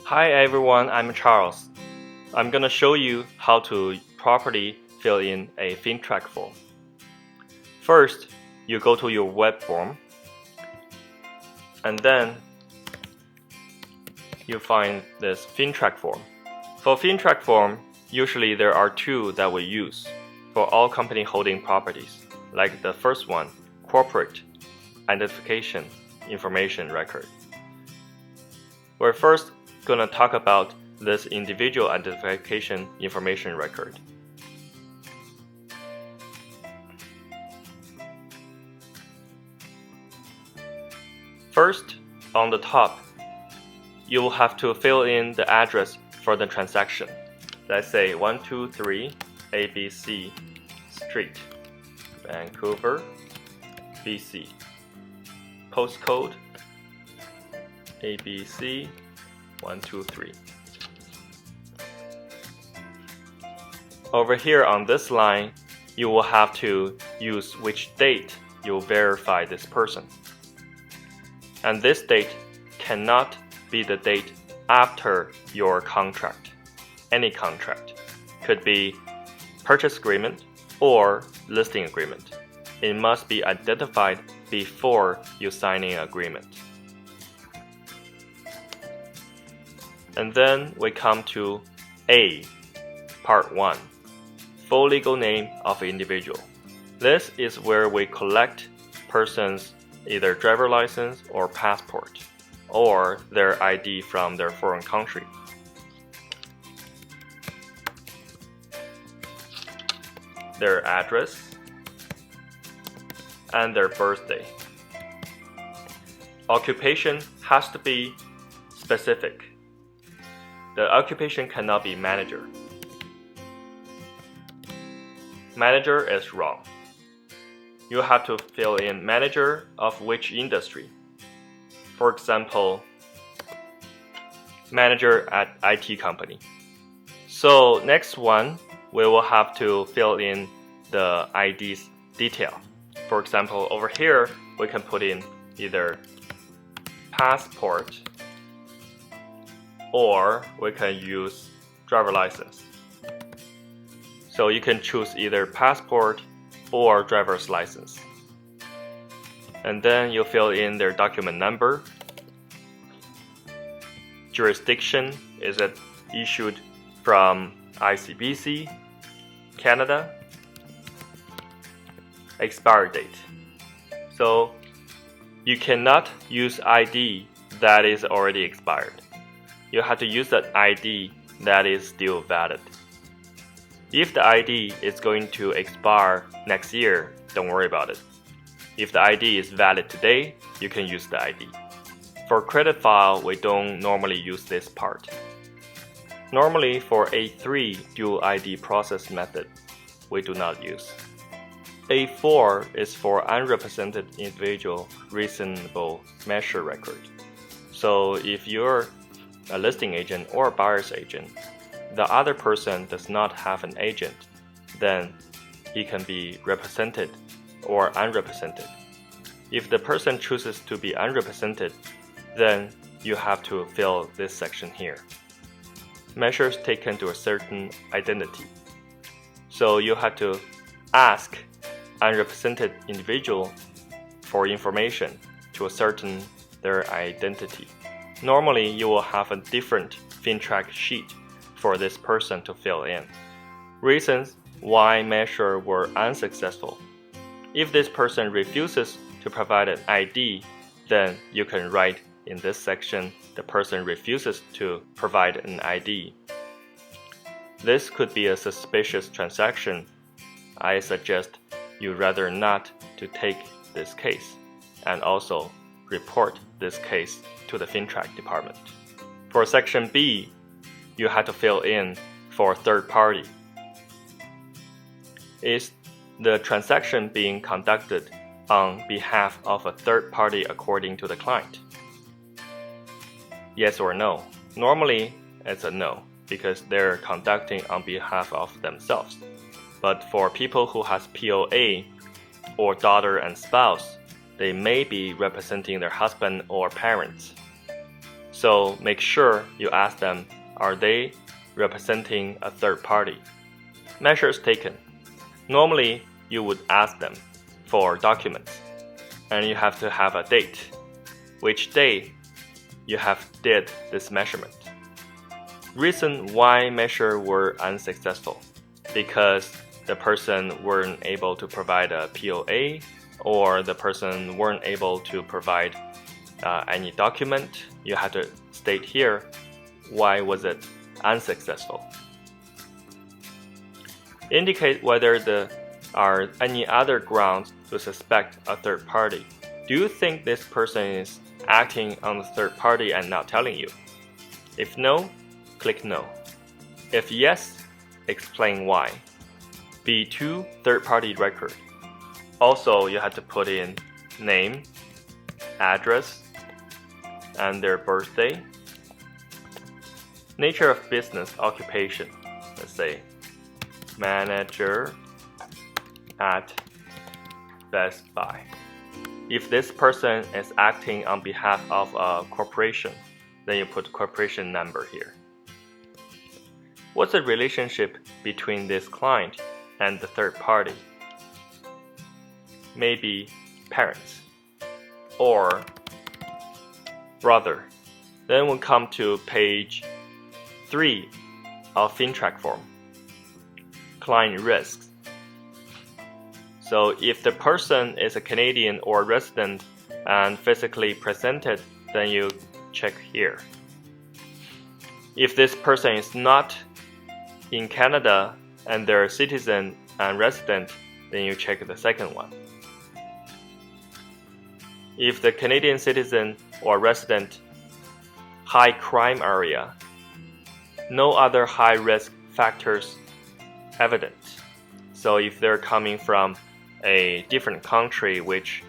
Hi everyone, I'm Charles. I'm gonna show you how to properly fill in a Fintrac form. First, you go to your web form, and then you find this Fintrac form. For Fintrac form, usually there are two that we use for all company holding properties, like the first one, corporate identification information record. We're first gonna talk about this individual identification information record. First, on the top, you will have to fill in the address for the transaction. Let's say 123 ABC Street, Vancouver, BC. Postcode ABC 123. Over here on this line, you will have to use which date you verify this person. And this date cannot be the date after your contract. Any contract. Could be purchase agreement or listing agreement. It must be identified before you sign an agreement. And then we come to A, Part 1, full legal name of individual. This is where we collect persons' either driver license or passport, or their ID from their foreign country. Their address, and their birthday. Occupation has to be specific. The occupation cannot be manager. Manager is wrong. You have to fill in manager of which industry. For example, manager at IT company. So next one, we will have to fill in the ID's detail. For example, over here, we can put in either passport or we can use driver license. So you can choose either passport or driver's license. And then you fill in their document number. Jurisdiction, is it issued from ICBC, Canada? Expiry date. So you cannot use ID that is already expired. You have to use that ID that is still valid. If the ID is going to expire next year, don't worry about it. If the ID is valid today, you can use the ID. For credit file, we don't normally use this part. Normally for A3 dual ID process method, we do not use. A4 is for unrepresented individual reasonable measure record. So if you're a listing agent or a buyer's agent, the other person does not have an agent, then he can be represented or unrepresented. If the person chooses to be unrepresented, then you have to fill this section here. Measures taken to a certain identity. So you have to ask unrepresented individual for information to ascertain their identity. Normally, you will have a different Fintrac sheet for this person to fill in. Reasons why measure were unsuccessful. If this person refuses to provide an ID, then you can write in this section the person refuses to provide an ID. This could be a suspicious transaction. I suggest you rather not to take this case and also report this case to the Fintrac department. For section B, you have to fill in for third party. Is the transaction being conducted on behalf of a third party according to the client? Yes or no? Normally, it's a no, because they're conducting on behalf of themselves. But for people who has POA or daughter and spouse, they may be representing their husband or parents. So make sure you ask them, are they representing a third party? Measures taken. Normally, you would ask them for documents, and you have to have a date, which day you have did this measurement. Reason why measure were unsuccessful, because the person weren't able to provide a POA, or the person weren't able to provide any document. You have to state here why was it unsuccessful. Indicate whether there are any other grounds to suspect a third party. Do you think this person is acting on the third party and not telling you? If no, click no. If yes, explain why. B2, third party record. Also, you have to put in name, address, and their birthday. Nature of business, occupation. Let's say manager at Best Buy. If this person is acting on behalf of a corporation, then you put corporation number here. What's the relationship between this client and the third party? Maybe parents or brother. Then we'll come to page 3 of Fintrac form. Client risks. So if the person is a Canadian or resident and physically presented, then you check here. If this person is not in Canada and they're a citizen and resident, then you check the second one. If the Canadian citizen or resident, high crime area, no other high risk factors evident. So if they're coming from a different country which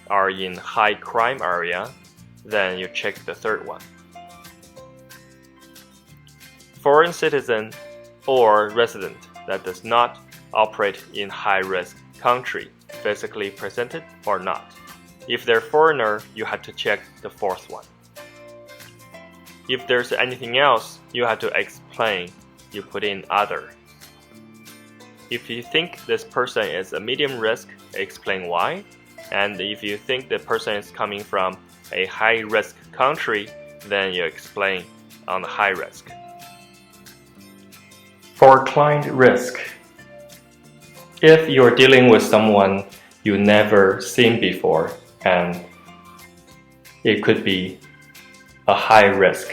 are in high crime area, then you check the third one. Foreign citizen or resident that does not operate in high risk country, physically presented or not. If they're foreigner, you have to check the fourth one. If there's anything else, you have to explain. You put in other. If you think this person is a medium risk, explain why. And if you think the person is coming from a high risk country, then you explain on the high risk. For client risk, if you're dealing with someone you never seen before, and it could be a high risk.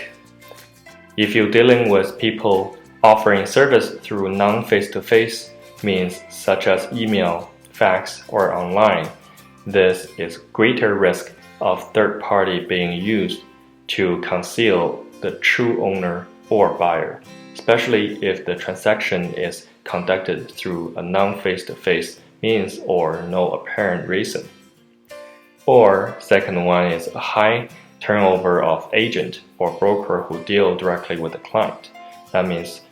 If you're dealing with people offering service through non-face-to-face means such as email, fax, or online, this is greater risk of third party being used to conceal the true owner or buyer, especially if the transaction is conducted through a non-face-to-face means or no apparent reason. Or second one is a high turnover of agent or broker who deal directly with the client. That means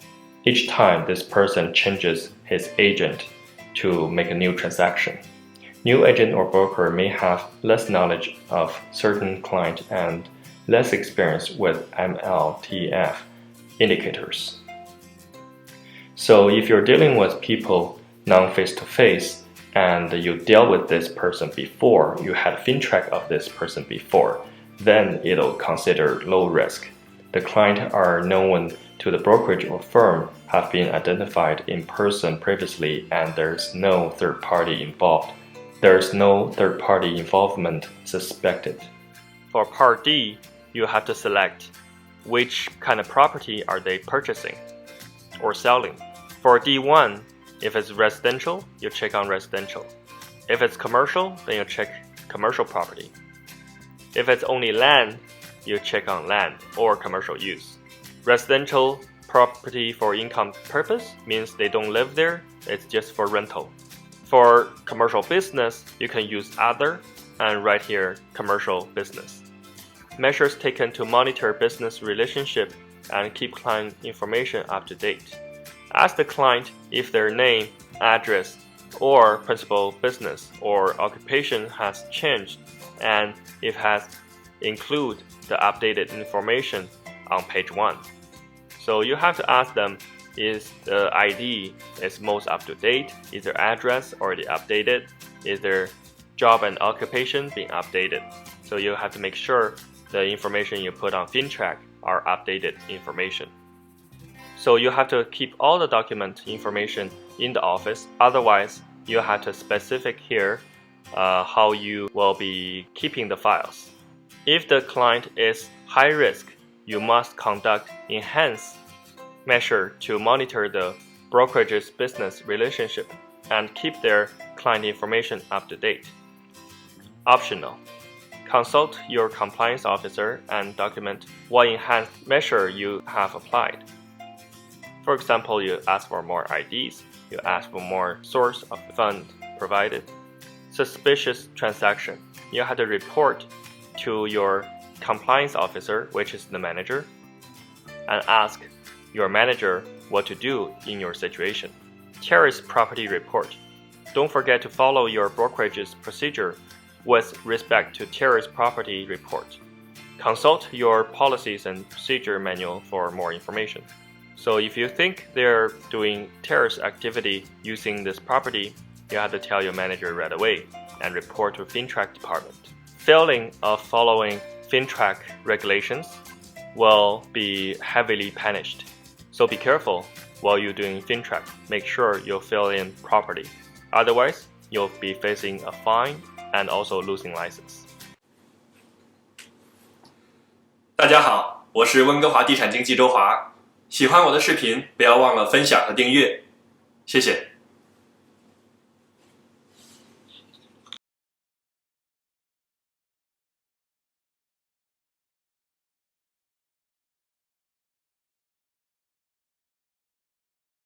each time this person changes his agent to make a new transaction. New agent or broker may have less knowledge of certain client and less experience with MLTF indicators. So if you're dealing with people non-face-to-face and you dealt with this person before, you had Fintrac of this person before, then it'll consider low risk. The client are known to the brokerage or firm, have been identified in person previously, and there's no third party involved. There's no third party involvement suspected. For Part D, you have to select which kind of property are they purchasing or selling. For D1, if it's residential, you check on residential. If it's commercial, then you check commercial property. If it's only land, you check on land or commercial use. Residential property for income purpose means they don't live there, it's just for rental. For commercial business, you can use other and write here commercial business. Measures taken to monitor business relationship and keep client information up to date. Ask the client if their name, address, or principal business or occupation has changed, and if has include the updated information on page 1. So you have to ask them, is the ID is most up to date? Is their address already updated? Is their job and occupation being updated? So you have to make sure the information you put on Fintrac are updated information. So you have to keep all the document information in the office. Otherwise, you have to specific here how you will be keeping the files. If the client is high risk, you must conduct enhanced measure to monitor the brokerage's business relationship and keep their client information up to date. Optional. Consult your compliance officer and document what enhanced measure you have applied. For example, you ask for more IDs, you ask for more source of fund provided. Suspicious transaction. You have to report to your compliance officer, which is the manager, and ask your manager what to do in your situation. Terrace property report. Don't forget to follow your brokerage's procedure with respect to terrace property report. Consult your policies and procedure manual for more information. So if you think they're doing terrace activity using this property, you have to tell your manager right away and report to Fintrac department. Failing of following Fintrac regulations will be heavily punished. So be careful while you're doing Fintrac. Make sure you fill in properly. Otherwise, you'll be facing a fine and also losing license. 大家好，我是温哥华地产经纪周华。喜欢我的视频，不要忘了分享和订阅，谢谢。